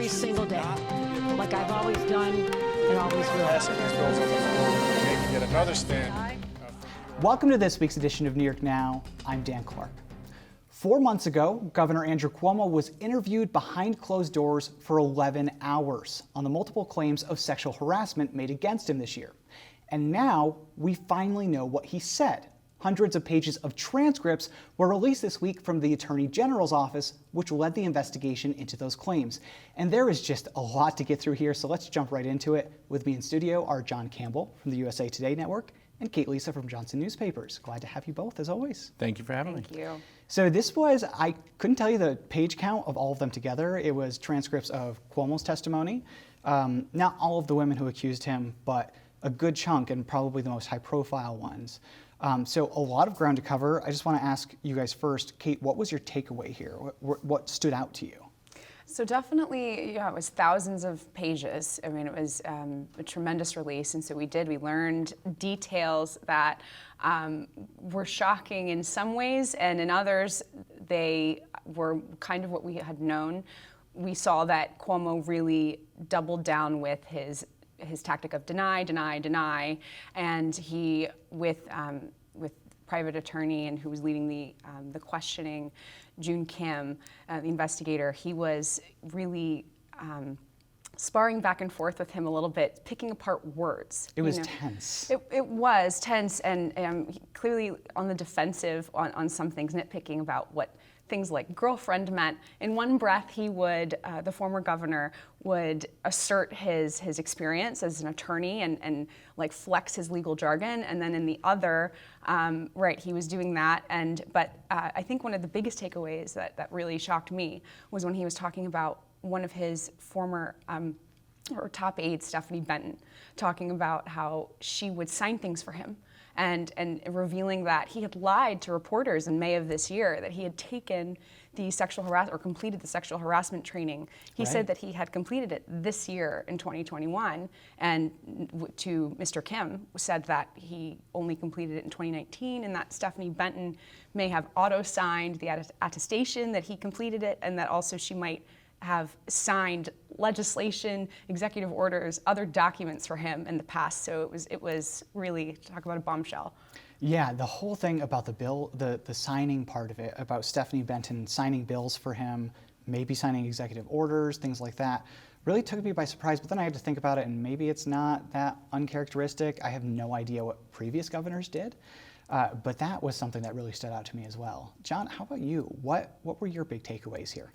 every single day, like I've always done and always will. Passing these bills over the floor, making yet another stand. Welcome to this week's edition of New York Now. I'm Dan Clark. 4 months ago, Governor Andrew Cuomo was interviewed behind closed doors for 11 hours on the multiple claims of sexual harassment made against him this year. And now we finally know what he said. Hundreds of pages of transcripts were released this week from the Attorney General's office, which led the investigation into those claims. And there is just a lot to get through here, so let's jump right into it. With me in studio are John Campbell from the USA Today Network and Kate Lisa from Johnson Newspapers. Glad to have you both, as always. Thank you for having me. Thank you. So this was, I couldn't tell you the page count of all of them together. It was transcripts of Cuomo's testimony, not all of the women who accused him, but a good chunk and probably the most high-profile ones. So a lot of ground to cover. I just want to ask you guys first, Kate, what was your takeaway here? What stood out to you? So definitely, yeah, it was thousands of pages. I mean, it was a tremendous release, and so we learned details that were shocking in some ways, and in others, they were kind of what we had known. We saw that Cuomo really doubled down with his tactic of deny, deny, deny, and he, with private attorney and who was leading the questioning, June Kim, the investigator, he was really sparring back and forth with him a little bit, picking apart words. It was tense. It was tense, and clearly on the defensive on some things, nitpicking about what things like girlfriend meant. In one breath, he would, the former governor would assert his experience as an attorney and like flex his legal jargon, and then in the other, right, he was doing that. But I think one of the biggest takeaways that really shocked me was when he was talking about one of his former or top aides, Stephanie Benton, talking about how she would sign things for him. And revealing that he had lied to reporters in May of this year, that he had taken the sexual harassment or completed the sexual harassment training. He said that he had completed it this year in 2021, and to Mr. Kim said that he only completed it in 2019, and that Stephanie Benton may have auto-signed the attestation that he completed it, and that also she might have signed legislation, executive orders, other documents for him in the past. So it was really, talk about a bombshell. Yeah, the whole thing about the bill, the signing part of it, about Stephanie Benton signing bills for him, maybe signing executive orders, things like that, really took me by surprise. But then I had to think about it, and maybe it's not that uncharacteristic. I have no idea what previous governors did. But that was something that really stood out to me as well. John, how about you? What were your big takeaways here?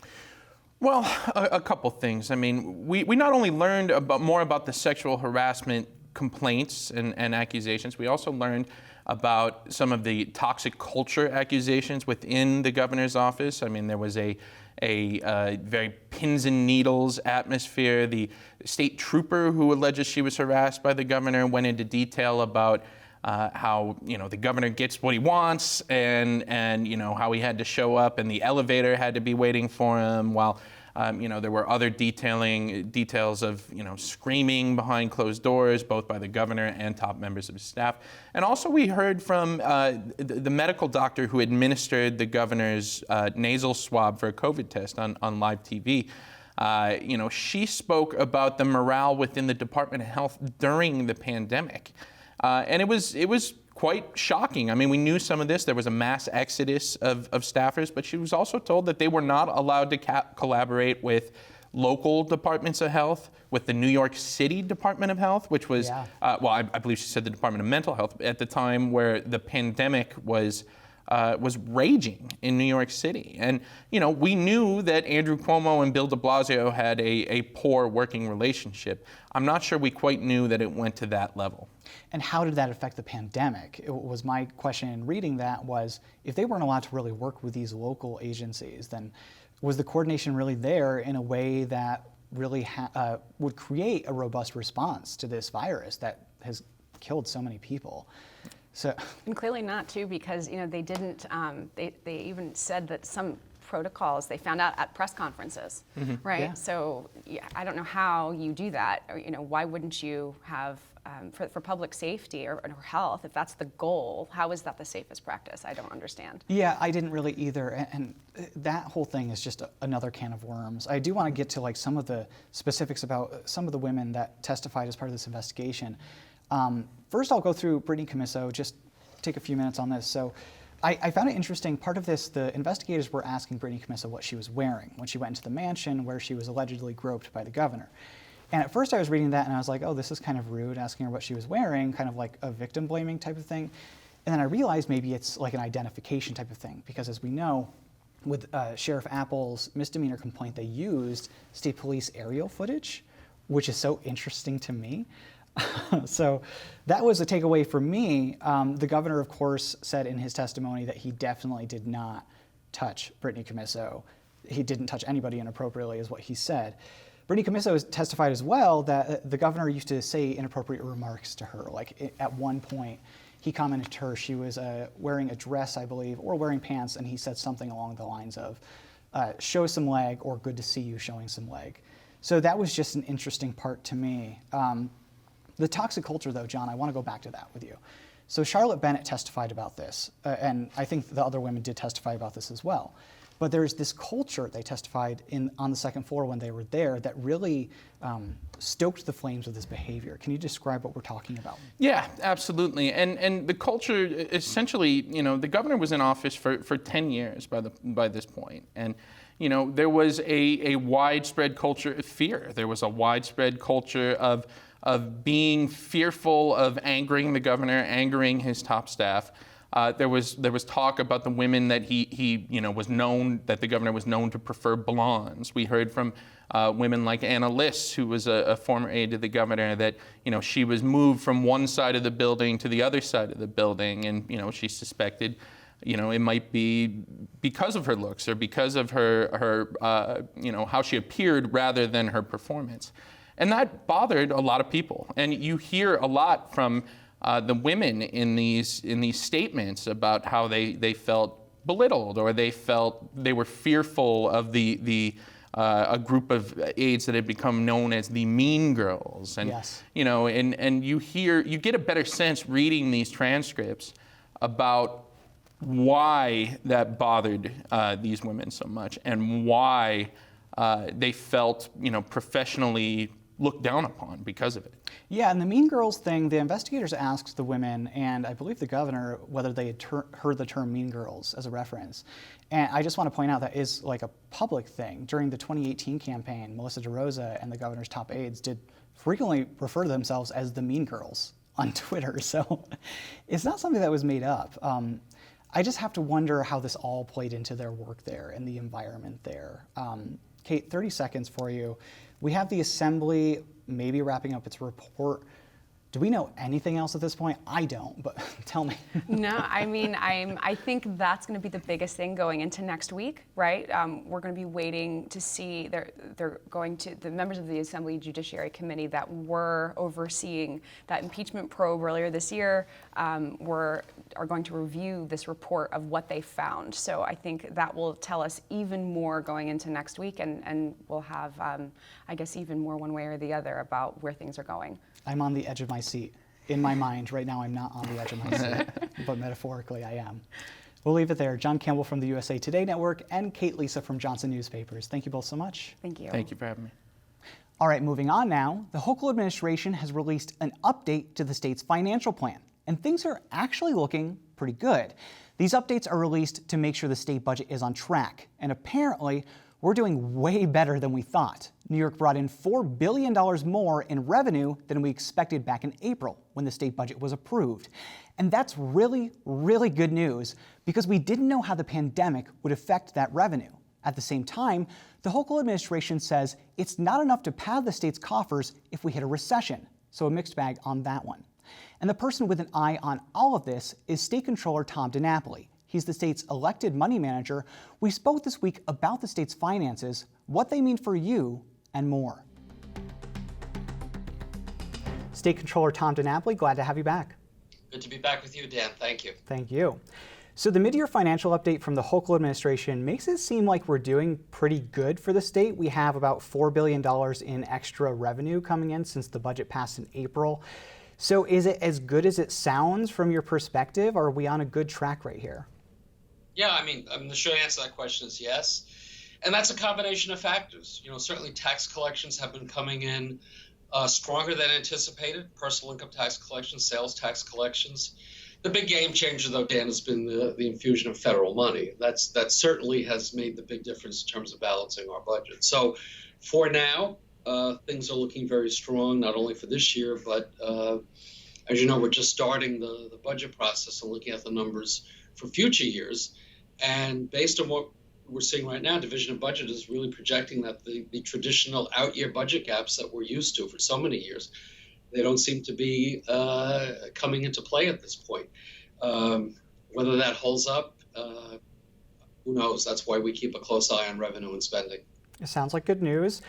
Well, a couple things. I mean, we not only learned more about the sexual harassment complaints and accusations, we also learned about some of the toxic culture accusations within the governor's office. I mean, there was a very pins and needles atmosphere. The state trooper who alleges she was harassed by the governor went into detail about how the governor gets what he wants, and how he had to show up, and the elevator had to be waiting for him, while there were other details of screaming behind closed doors, both by the governor and top members of his staff. And also we heard from the medical doctor who administered the governor's nasal swab for a COVID test on live TV. She spoke about the morale within the Department of Health during the pandemic. And it was quite shocking. I mean, we knew some of this. There was a mass exodus of staffers, but she was also told that they were not allowed to collaborate with local departments of health, with the New York City Department of Health, which was, I believe she said the Department of Mental Health at the time where the pandemic was raging in New York City. And, we knew that Andrew Cuomo and Bill de Blasio had a poor working relationship. I'm not sure we quite knew that it went to that level. And how did that affect the pandemic? It was my question in reading that was, if they weren't allowed to really work with these local agencies, then was the coordination really there in a way that really would create a robust response to this virus that has killed so many people? So, and clearly not too, because they didn't. They even said that some protocols they found out at press conferences, right? Yeah. So I don't know how you do that. Or, why wouldn't you have for public safety or health, if that's the goal, how is that the safest practice? I don't understand. Yeah, I didn't really either, and that whole thing is just another can of worms. I do want to get to like some of the specifics about some of the women that testified as part of this investigation. First, I'll go through Brittany Commisso, just take a few minutes on this. So I found it interesting. Part of this, the investigators were asking Brittany Commisso what she was wearing when she went into the mansion where she was allegedly groped by the governor. And at first I was reading that and I was like, oh, this is kind of rude, asking her what she was wearing, kind of like a victim blaming type of thing. And then I realized maybe it's like an identification type of thing, because as we know, with Sheriff Apple's misdemeanor complaint, they used state police aerial footage, which is so interesting to me. So that was a takeaway for me. The governor, of course, said in his testimony that he definitely did not touch Brittany Commisso. He didn't touch anybody inappropriately, is what he said. Brittany Commisso has testified as well that the governor used to say inappropriate remarks to her. Like at one point, he commented to her she was wearing a dress, I believe, or wearing pants, and he said something along the lines of, show some leg, or good to see you showing some leg. So that was just an interesting part to me. The toxic culture, though, John, I want to go back to that with you. So Charlotte Bennett testified about this, and I think the other women did testify about this as well. But there's this culture, they testified on the second floor when they were there, that really stoked the flames of this behavior. Can you describe what we're talking about? Yeah, absolutely. And the culture, essentially, the governor was in office for 10 years by this point. And, there was a widespread culture of fear. There was a widespread culture of being fearful of angering the governor, angering his top staff. There was talk about the women that that the governor was known to prefer blondes. We heard from women like Anna Liss, who was a former aide to the governor, that she was moved from one side of the building to the other side of the building, and she suspected it might be because of her looks or because of her how she appeared rather than her performance, and that bothered a lot of people. And you hear a lot from the women in these statements about how they felt belittled, or they felt they were fearful of a group of aides that had become known as the Mean Girls. And yes. And you get a better sense reading these transcripts about why that bothered these women so much, and why they felt professionally looked down upon because of it. Yeah, and the Mean Girls thing, the investigators asked the women, and I believe the governor, whether they had heard the term Mean Girls as a reference. And I just want to point out that is like a public thing. During the 2018 campaign, Melissa DeRosa and the governor's top aides did frequently refer to themselves as the Mean Girls on Twitter. So it's not something that was made up. I just have to wonder how this all played into their work there and the environment there. Kate, 30 seconds for you. We have the assembly maybe wrapping up its report. Do we know anything else at this point? I don't, but tell me. No, I mean, I think that's going to be the biggest thing going into next week, right? We're going to be waiting to see. They're going to, the members of the Assembly Judiciary Committee that were overseeing that impeachment probe earlier this year are going to review this report of what they found. So I think that will tell us even more going into next week, and we'll have, I guess, even more one way or the other about where things are going. I'm on the edge of my seat. In my mind, right now, I'm not on the edge of my seat, but metaphorically, I am. We'll leave it there. John Campbell from the USA Today Network and Kate Lisa from Johnson Newspapers. Thank you both so much. Thank you. Thank you for having me. All right, moving on now. The Hochul administration has released an update to the state's financial plan, and things are actually looking pretty good. These updates are released to make sure the state budget is on track, and apparently, we're doing way better than we thought. New York brought in $4 billion more in revenue than we expected back in April when the state budget was approved. And that's really, really good news because we didn't know how the pandemic would affect that revenue. At the same time, the Hochul administration says it's not enough to pad the state's coffers if we hit a recession. So a mixed bag on that one. And the person with an eye on all of this is State Controller Tom DiNapoli. He's the state's elected money manager. We spoke this week about the state's finances, what they mean for you, and more. State Controller Tom DiNapoli, glad to have you back. Good to be back with you, Dan. Thank you. Thank you. So the mid-year financial update from the Hochul administration makes it seem like we're doing pretty good for the state. We have about $4 billion in extra revenue coming in since the budget passed in April. So is it as good as it sounds from your perspective? Or are we on a good track right here? Yeah, I mean, the short answer to that question is yes. And that's a combination of factors. Certainly tax collections have been coming in stronger than anticipated. Personal income tax collections, sales tax collections. The big game changer, though, Dan, has been the infusion of federal money. That certainly has made the big difference in terms of balancing our budget. So for now, things are looking very strong, not only for this year, but as you know, we're just starting the budget process and looking at the numbers for future years. And based on what we're seeing right now, Division of Budget is really projecting that the traditional out-year budget gaps that we're used to for so many years, they don't seem to be coming into play at this point. Whether that holds up, who knows? That's why we keep a close eye on revenue and spending. It sounds like good news.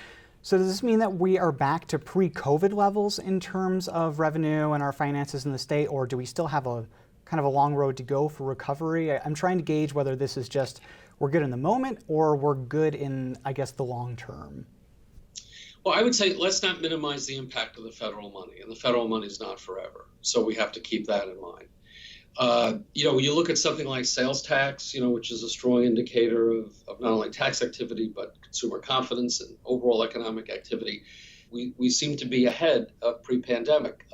So does this mean that we are back to pre-COVID levels in terms of revenue and our finances in the state, or do we still have a kind of a long road to go for recovery? I'm trying to gauge whether this is just we're good in the moment or we're good in, I guess, the long term. Well, I would say let's not minimize the impact of the federal money, and the federal money is not forever. So we have to keep that in mind. When you look at something like sales tax, which is a strong indicator of not only tax activity, but consumer confidence and overall economic activity, we seem to be ahead of pre-pandemic,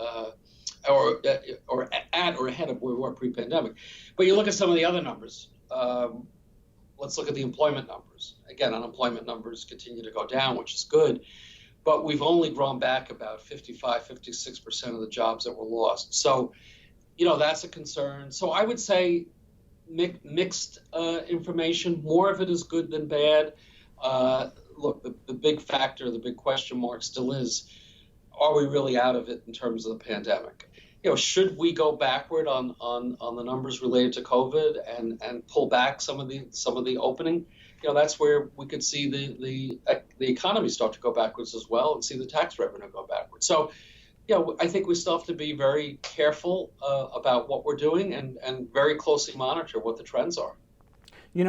or at or ahead of where we were pre-pandemic. But you look at some of the other numbers. Let's look at the employment numbers. Again, unemployment numbers continue to go down, which is good. But we've only grown back about 56% of the jobs that were lost. So, that's a concern. So I would say mixed information. More of it is good than bad. Look, the big factor, the big question mark still is, are we really out of it in terms of the pandemic? Should we go backward on the numbers related to COVID and pull back some of the opening? That's where we could see the economy start to go backwards as well, and see the tax revenue go backwards. So, I think we still have to be very careful about what we're doing and very closely monitor what the trends are.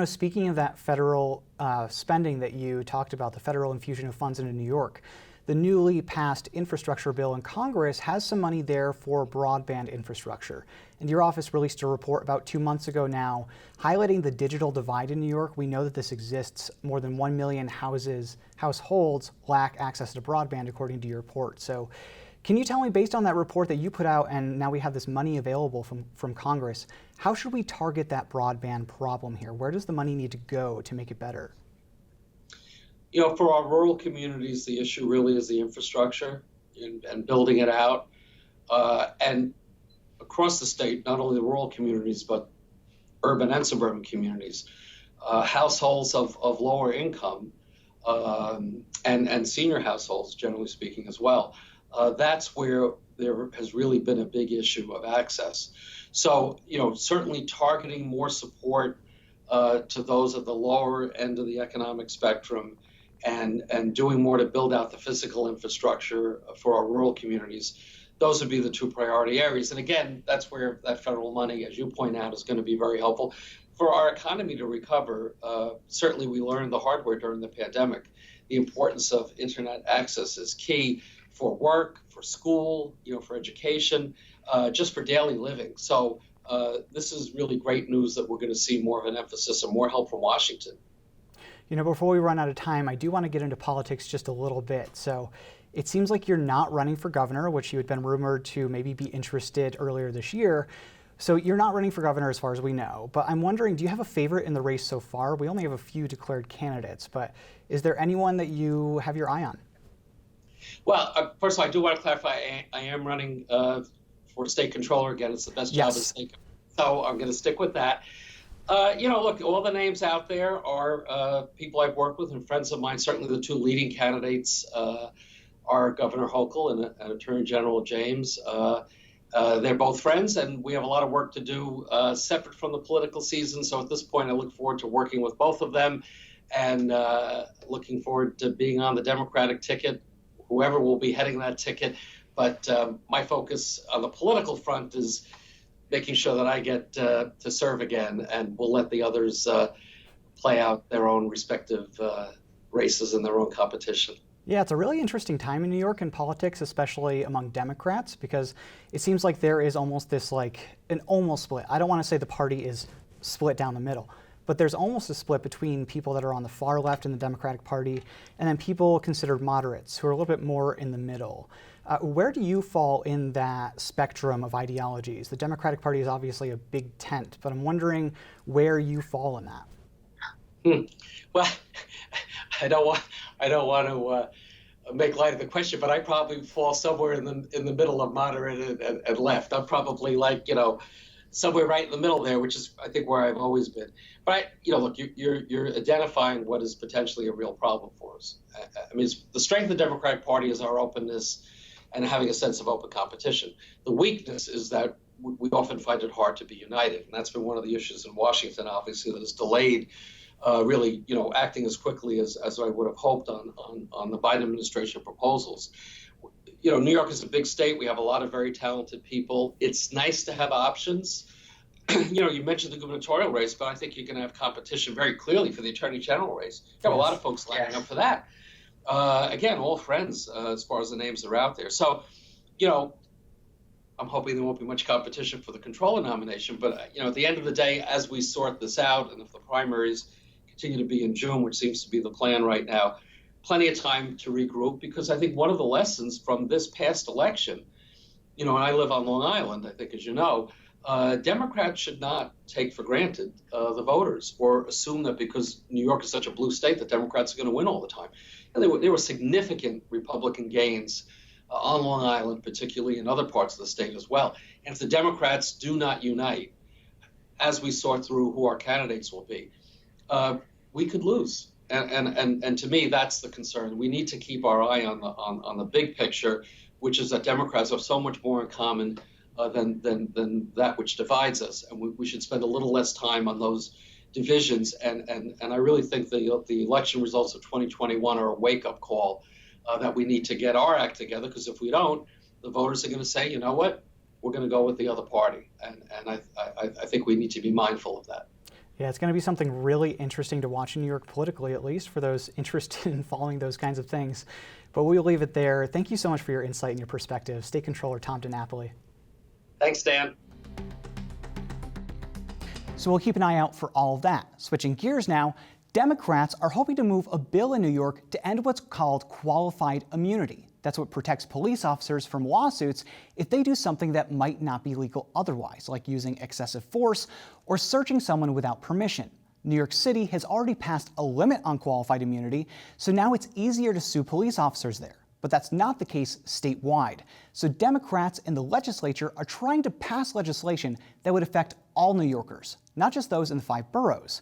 Speaking of that federal spending that you talked about, the federal infusion of funds into New York, the newly passed infrastructure bill in Congress has some money there for broadband infrastructure. And your office released a report about 2 months ago now highlighting the digital divide in New York. We know that this exists. More than 1 million households lack access to broadband, according to your report. So can you tell me, based on that report that you put out, and now we have this money available from Congress, how should we target that broadband problem here? Where does the money need to go to make it better? For our rural communities, the issue really is the infrastructure and building it out. And across the state, not only the rural communities, but urban and suburban communities, households of lower income and senior households, generally speaking, as well. That's where there has really been a big issue of access. So, certainly targeting more support to those at the lower end of the economic spectrum, and doing more to build out the physical infrastructure for our rural communities, those would be the two priority areas. And again, that's where that federal money, as you point out, is going to be very helpful. For our economy to recover, certainly we learned the hard way during the pandemic. The importance of internet access is key for work, for school, for education, just for daily living. So this is really great news that we're going to see more of an emphasis and more help from Washington. Before we run out of time, I do want to get into politics just a little bit. So it seems like you're not running for governor, which you had been rumored to maybe be interested earlier this year. So you're not running for governor as far as we know. But I'm wondering, do you have a favorite in the race so far? We only have a few declared candidates, but is there anyone that you have your eye on? Well, first of all, I do want to clarify, I am running for state controller again. It's the best job in state. So I'm going to stick with that. Look, all the names out there are people I've worked with and friends of mine. Certainly the two leading candidates are Governor Hochul and Attorney General James. They're both friends, and we have a lot of work to do separate from the political season. So at this point, I look forward to working with both of them and looking forward to being on the Democratic ticket, whoever will be heading that ticket. But my focus on the political front is making sure that I get to serve again, and we'll let the others play out their own respective races and their own competition. Yeah, it's a really interesting time in New York in politics, especially among Democrats, because it seems like there is almost this an almost split. I don't want to say the party is split down the middle, but there's almost a split between people that are on the far left in the Democratic Party and then people considered moderates who are a little bit more in the middle. Where do you fall in that spectrum of ideologies? The Democratic Party is obviously a big tent, but I'm wondering where you fall in that. Well, I don't want to make light of the question, but I probably fall somewhere in the middle of moderate and left. I'm probably somewhere right in the middle there, which is I think where I've always been. But look, you're identifying what is potentially a real problem for us. I mean, the strength of the Democratic Party is our openness and having a sense of open competition. The weakness is that we often find it hard to be united, and that's been one of the issues in Washington, obviously, that has delayed really, acting as quickly as I would have hoped on the Biden administration proposals. New York is a big state. We have a lot of very talented people. It's nice to have options. You mentioned the gubernatorial race, but I think you're going to have competition very clearly for the attorney general race. You have a lot of folks lining up for that. Again, all friends as far as the names that are out there. So, I'm hoping there won't be much competition for the controller nomination. But, at the end of the day, as we sort this out, and if the primaries continue to be in June, which seems to be the plan right now, plenty of time to regroup, because I think one of the lessons from this past election, and I live on Long Island, I think, as you know, Democrats should not take for granted the voters or assume that because New York is such a blue state that Democrats are going to win all the time. And there were significant Republican gains on Long Island, particularly in other parts of the state as well. And if the Democrats do not unite, as we sort through who our candidates will be, we could lose. And to me, that's the concern. We need to keep our eye on the big picture, which is that Democrats have so much more in common than that which divides us, and we should spend a little less time on those divisions. And I really think the election results of 2021 are a wake-up call that we need to get our act together, because if we don't, the voters are going to say, you know what, we're going to go with the other party, and I think we need to be mindful of that. Yeah, it's going to be something really interesting to watch in New York politically, at least for those interested in following those kinds of things. But we'll leave it there. Thank you so much for your insight and your perspective. State Controller Tom DiNapoli. Thanks, Dan. So we'll keep an eye out for all of that. Switching gears now, Democrats are hoping to move a bill in New York to end what's called qualified immunity. That's what protects police officers from lawsuits if they do something that might not be legal otherwise, like using excessive force or searching someone without permission. New York City has already passed a limit on qualified immunity, so now it's easier to sue police officers there. But that's not the case statewide. So Democrats in the legislature are trying to pass legislation that would affect all New Yorkers, not just those in the 5 boroughs.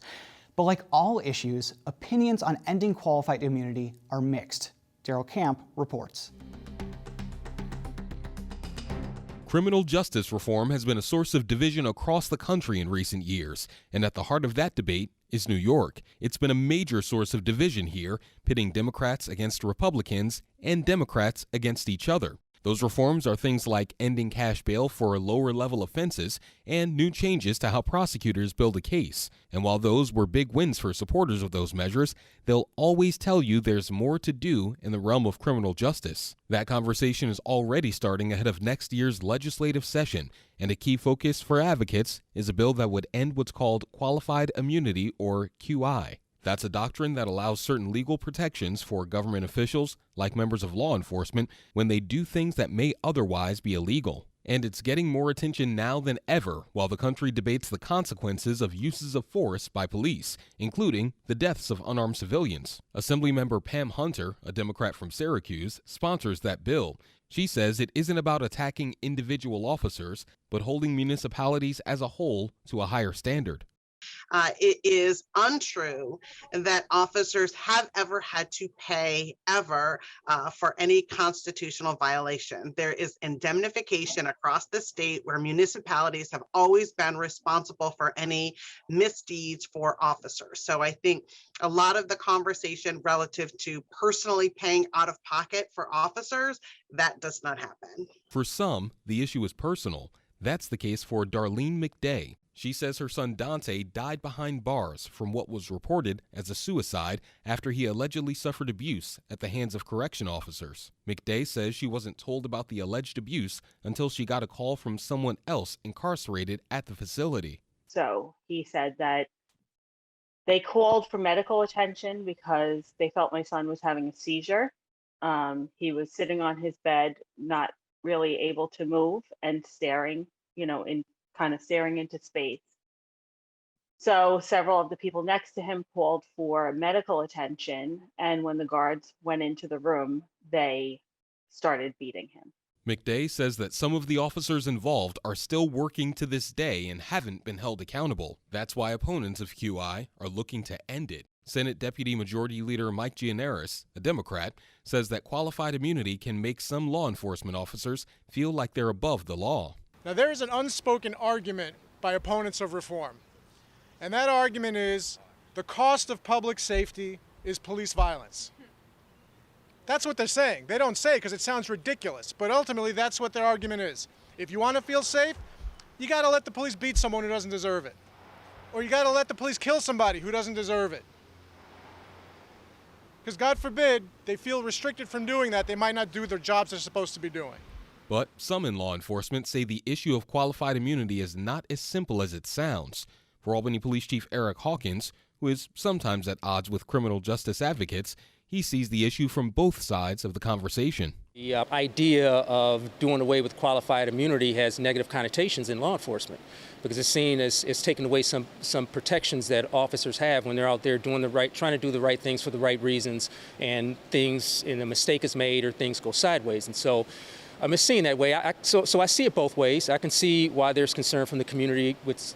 But like all issues, opinions on ending qualified immunity are mixed. Daryl Camp reports. Criminal justice reform has been a source of division across the country in recent years, and at the heart of that debate is New York. It's been a major source of division here, pitting Democrats against Republicans and Democrats against each other. Those reforms are things like ending cash bail for lower-level offenses and new changes to how prosecutors build a case. And while those were big wins for supporters of those measures, they'll always tell you there's more to do in the realm of criminal justice. That conversation is already starting ahead of next year's legislative session, and a key focus for advocates is a bill that would end what's called qualified immunity, or QI. That's a doctrine that allows certain legal protections for government officials, like members of law enforcement, when they do things that may otherwise be illegal. And it's getting more attention now than ever while the country debates the consequences of uses of force by police, including the deaths of unarmed civilians. Assemblymember Pam Hunter, a Democrat from Syracuse, sponsors that bill. She says it isn't about attacking individual officers, but holding municipalities as a whole to a higher standard. It is untrue that officers have ever had to pay ever for any constitutional violation. There is indemnification across the state where municipalities have always been responsible for any misdeeds for officers. So I think a lot of the conversation relative to personally paying out of pocket for officers, that does not happen. For some, the issue is personal. That's the case for Darlene McDay. She says her son Dante died behind bars from what was reported as a suicide after he allegedly suffered abuse at the hands of correction officers. McDay says she wasn't told about the alleged abuse until she got a call from someone else incarcerated at the facility. So he said that they called for medical attention because they felt my son was having a seizure. He was sitting on his bed, not really able to move and staring, staring into space. So several of the people next to him called for medical attention. And when the guards went into the room, they started beating him. McDay says that some of the officers involved are still working to this day and haven't been held accountable. That's why opponents of QI are looking to end it. Senate Deputy Majority Leader Mike Gianaris, a Democrat, says that qualified immunity can make some law enforcement officers feel like they're above the law. Now, there is an unspoken argument by opponents of reform, and that argument is the cost of public safety is police violence. That's what they're saying. They don't say it because it sounds ridiculous, but ultimately that's what their argument is. If you want to feel safe, you got to let the police beat someone who doesn't deserve it, or you got to let the police kill somebody who doesn't deserve it. Because God forbid they feel restricted from doing that, they might not do their jobs they're supposed to be doing. But some in law enforcement say the issue of qualified immunity is not as simple as it sounds. For Albany Police Chief Eric Hawkins, who is sometimes at odds with criminal justice advocates, he sees the issue from both sides of the conversation. The idea of doing away with qualified immunity has negative connotations in law enforcement because it's seen as it's taking away some protections that officers have when they're out there trying to do the right things for the right reasons, and a mistake is made or things go sideways. And so it's seen that way. So I see it both ways. I can see why there's concern from the community with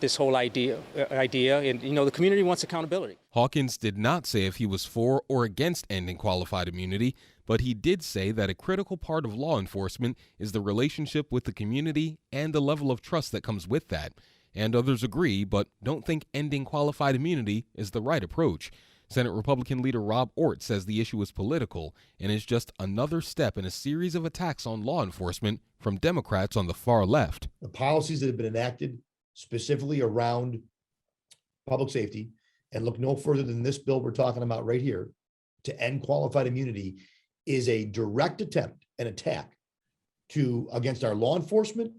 this whole idea, and the community wants accountability. Hawkins did not say if he was for or against ending qualified immunity, but he did say that a critical part of law enforcement is the relationship with the community and the level of trust that comes with that. And others agree, but don't think ending qualified immunity is the right approach. Senate Republican leader Rob Ortt says the issue is political and is just another step in a series of attacks on law enforcement from Democrats on the far left. The policies that have been enacted specifically around public safety, and look no further than this bill we're talking about right here, to end qualified immunity, is a direct attempt, an attack against our law enforcement.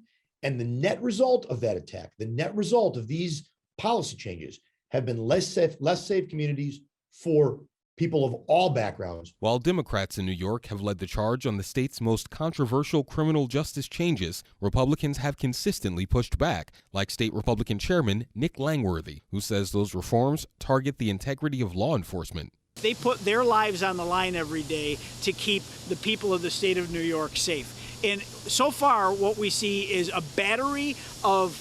And the net result of that attack, the net result of these policy changes, have been less safe communities for people of all backgrounds. While Democrats in New York have led the charge on the state's most controversial criminal justice changes, Republicans have consistently pushed back, like State Republican Chairman Nick Langworthy, who says those reforms target the integrity of law enforcement. They put their lives on the line every day to keep the people of the state of New York safe. And so far, what we see is a battery of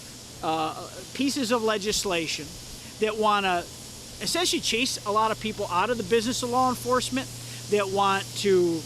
pieces of legislation that want to essentially chase a lot of people out of the business of law enforcement, that want to,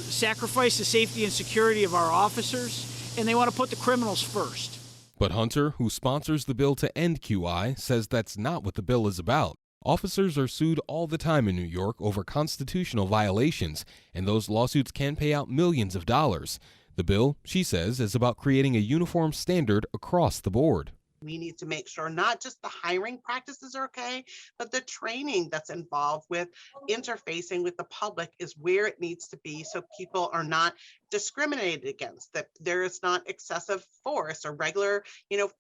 sacrifice the safety and security of our officers, and they want to put the criminals first. But Hunter, who sponsors the bill to end QI, says that's not what the bill is about. Officers are sued all the time in New York over constitutional violations, and those lawsuits can pay out millions of dollars. The bill, she says, is about creating a uniform standard across the board. We need to make sure not just the hiring practices are okay, but the training that's involved with interfacing with the public is where it needs to be, so people are not discriminated against, that there is not excessive force or regular,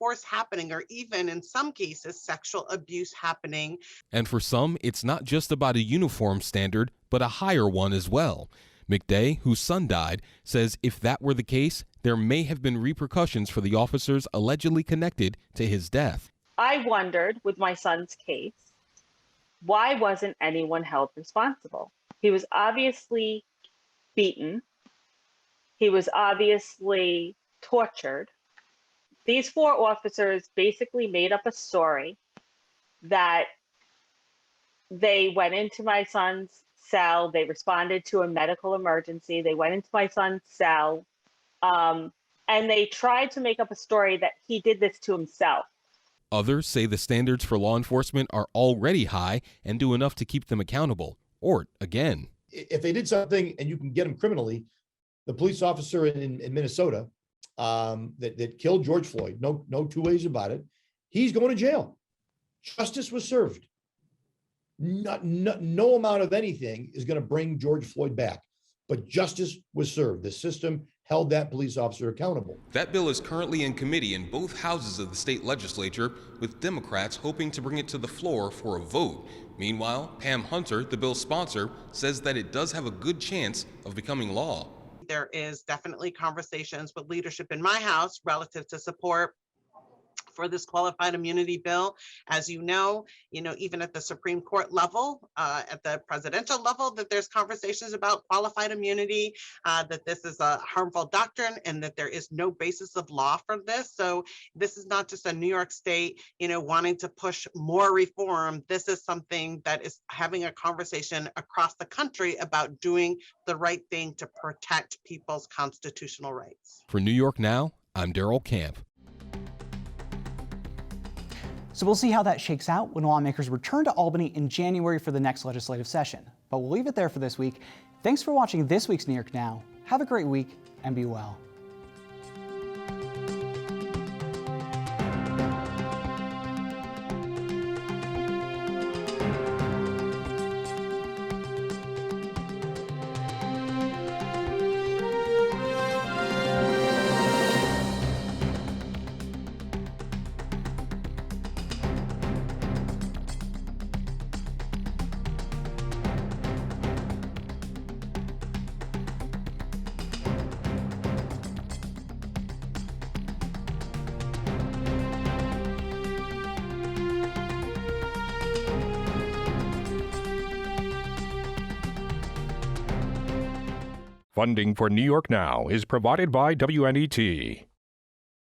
force happening, or even in some cases, sexual abuse happening. And for some, it's not just about a uniform standard, but a higher one as well. McDay, whose son died, says if that were the case, there may have been repercussions for the officers allegedly connected to his death. I wondered with my son's case, why wasn't anyone held responsible? He was obviously beaten. He was obviously tortured. These 4 officers basically made up a story that they went into my son's cell, they responded to a medical emergency, they went into my son's cell, and they tried to make up a story that he did this to himself. Others say the standards for law enforcement are already high and do enough to keep them accountable. Or, again, if they did something and you can get them criminally, the police officer in Minnesota that killed George Floyd. No two ways about it. He's going to jail. Justice was served. No amount of anything is going to bring George Floyd back, but justice was served. The system held that police officer accountable. That bill is currently in committee in both houses of the state legislature, with Democrats hoping to bring it to the floor for a vote. Meanwhile, Pam Hunter, the bill's sponsor, says that it does have a good chance of becoming law. There is definitely conversations with leadership in my house relative to support for this qualified immunity bill. As you know, even at the Supreme Court level, at the presidential level, that there's conversations about qualified immunity, that this is a harmful doctrine and that there is no basis of law for this. So this is not just a New York State, wanting to push more reform. This is something that is having a conversation across the country about doing the right thing to protect people's constitutional rights. For New York Now, I'm Daryl Camp. So we'll see how that shakes out when lawmakers return to Albany in January for the next legislative session. But we'll leave it there for this week. Thanks for watching this week's New York Now. Have a great week and be well. Funding for New York Now is provided by WNET.